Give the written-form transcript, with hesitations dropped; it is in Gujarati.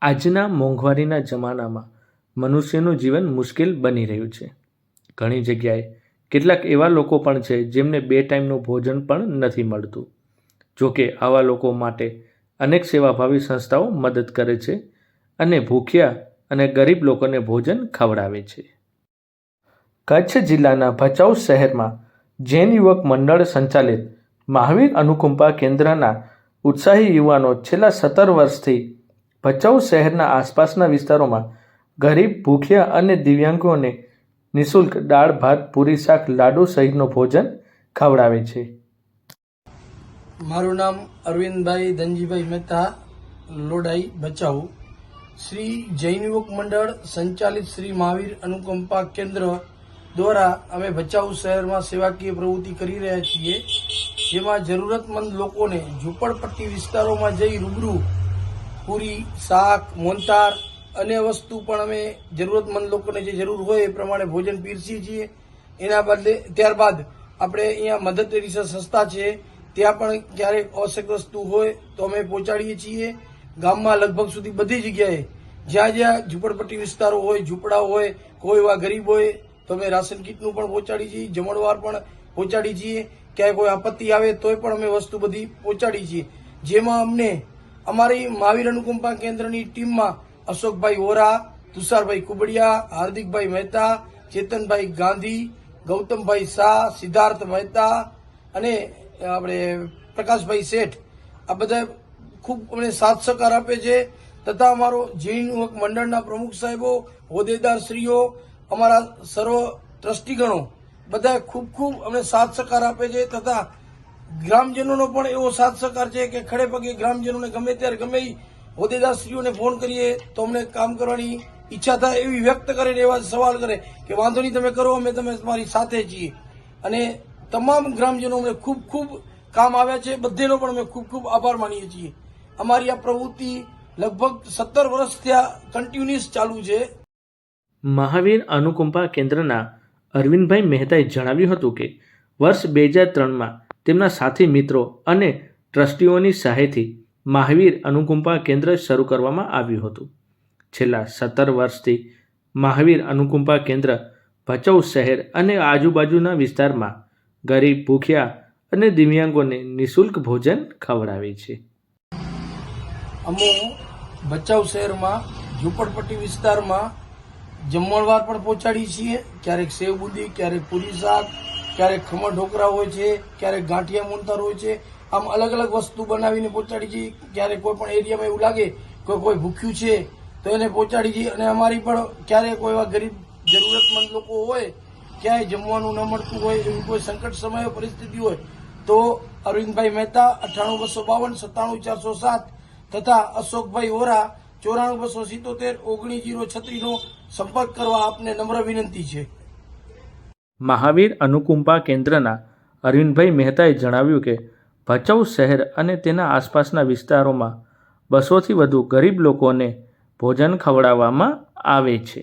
આજના મોંઘવારીના જમાનામાં મનુષ્યનું જીવન મુશ્કેલ બની રહ્યું છે. ઘણી જગ્યાએ કેટલાક એવા લોકો પણ છે જેમને 2 ટાઈમનું ભોજન પણ નથી મળતું. જોકે આવા લોકો માટે અનેક સેવાભાવી સંસ્થાઓ મદદ કરે છે અને ભૂખ્યા અને ગરીબ લોકોને ભોજન ખવડાવે છે. કચ્છ જિલ્લાના ભચાઉ શહેરમાં જૈન યુવક મંડળ સંચાલિત મહાવીર અનુકંપા કેન્દ્રના ઉત્સાહી યુવાનો છેલ્લા 17 વર્ષથી ભચાઉ શહેરના આસપાસના વિસ્તારોમાં ગરીબ, ભૂખ્યા અને દિવ્યાંગોને નિઃશુલ્ક દાળ, ભાત, પૂરી, શાક, લાડુ સહિતનું ભોજન ખવડાવે છે. મારું નામ અરવિંદભાઈ ધનજીભાઈ મહેતા, લોડાઈ, ભચાઉ. શ્રી જૈન યુવક મંડળ સંચાલિત શ્રી મહાવીર અનુકંપા કેન્દ્ર દ્વારા અમે ભચાઉ શહેરમાં સેવાકીય પ્રવૃત્તિ કરી રહ્યા છીએ, જેમાં જરૂરતમંદ લોકોને ઝૂંપડપટ્ટી વિસ્તારોમાં જઈ રૂબરૂ પૂરી, શાક, મોહનથાળ અન્ય વસ્તુ પણ અમે જરૂરતમંદ લોકોને જે જરૂર હોય એ પ્રમાણે ભોજન પીરસીએ છીએ. એના બદલે ત્યારબાદ આપણે અહીંયા મધર ટેરેસા સંસ્થા છે, ત્યાં પણ ક્યારેક આવશ્યક વસ્તુ હોય તો અમે પહોંચાડીએ છીએ. ગામમાં લગભગ સુધી બધી જગ્યાએ જ્યાં જ્યાં ઝૂંપડપટ્ટી વિસ્તારો હોય, ઝૂંપડા હોય, કોઈ એવા ગરીબ હોય તો અમે રાશન કીટનું પણ પહોંચાડીએ છીએ, જમણવાર પણ પહોંચાડીએ છીએ. ક્યાંય કોઈ આપત્તિ આવે તોય પણ અમે વસ્તુ બધી પહોંચાડીએ છીએ. જેમાં અમને અમારી મહાવીર અનુકંપા કેન્દ્રની ટીમમાં અશોકભાઈ વોરા, તુષારભાઈ કુબડિયા, હાર્દિકભાઈ મહેતા, ચેતનભાઈ ગાંધી, ગૌતમભાઈ શાહ, સિદ્ધાર્થ મહેતા અને આપણે પ્રકાશભાઈ શેઠ આ બધા ખૂબ અમને સાથ સહકાર આપે છે. તથા અમારો જૈન યુવક મંડળના પ્રમુખ સાહેબો, હોદ્દેદારશ્રીઓ, અમારા સર્વ ટ્રસ્ટીગણો બધા ખૂબ ખૂબ અમને સાથ સહકાર આપે છે. તથા ગ્રામજનોનો પણ એવો સાથ સહકાર છે કે ખડે પગે ગ્રામજનોને ગમે ત્યારે ગમે હોદ્દેદારશ્રીઓને ફોન કરીએ તો અમને કામ કરવાની ઈચ્છા થાય એવી વ્યક્ત કરે, એવા સવાલ કરે કે વાંધો નહીં, તમે કરો, અમે તમે તમારી સાથે છીએ. અને તમામ ગ્રામજનો અમને ખૂબ ખૂબ કામ આવ્યા છે. બધેનો પણ અમે ખૂબ ખૂબ આભાર માનીએ છીએ. અમારી આ પ્રવૃત્તિ લગભગ 17 વર્ષ થયા કન્ટિન્યુઅસ ચાલુ છે. મહાવીર અનુકંપા કેન્દ્રના અરવિંદભાઈ મહેતાએ જણાવ્યું હતું કે વર્ષ 2003માં તેમના સાથી મિત્રો અને ટ્રસ્ટીઓની સહાયથી મહાવીર અનુકંપા કેન્દ્ર શરૂ કરવામાં આવ્યું હતું. છેલ્લા 17 વર્ષથી મહાવીર અનુકંપા કેન્દ્ર ભચાઉ શહેર અને આજુબાજુના વિસ્તારમાં ગરીબ, ભૂખ્યા અને દિવ્યાંગોને નિઃશુલ્ક ભોજન ખવડાવે છે. અમે ભચાઉ શહેરમાં ઝૂંપડપટ્ટી વિસ્તારમાં જમણવાર પણ પહોંચાડીએ છીએ. ક્યારેક સેવ બુંદી, ક્યારેક પૂરી શાક, ક્યારેક ખમણ ઢોકળા હોય છે, ક્યારેક ગાંઠિયા મોહનથાળ હોય છે. આમ અલગ અલગ વસ્તુ બનાવીને પહોંચાડી છીએ. ક્યારેક કોઈ પણ એરિયામાં એવું લાગે કે કોઈ ભૂખ્યું છે તો એને પહોંચાડી છીએ. અને અમારી પણ ક્યારેક કોઈ એવા ગરીબ જરૂરતમંદ લોકો હોય, ક્યાંય જમવાનું ન મળતું હોય, એવી કોઈ સંકટ સમય પરિસ્થિતિ હોય તો અરવિંદભાઈ મહેતા 98 252 97 407 તથા અશોકભાઈ વોરા 94 277 19 036 નો સંપર્ક કરવા આપને નમ્ર વિનંતી છે. મહાવીર અનુકંપા કેન્દ્રના અરવિંદભાઈ મહેતાએ જણાવ્યું કે ભચાઉ શહેર અને તેના આસપાસના વિસ્તારોમાં 200થી વધુ ગરીબ લોકોને ભોજન ખવડાવવામાં આવે છે.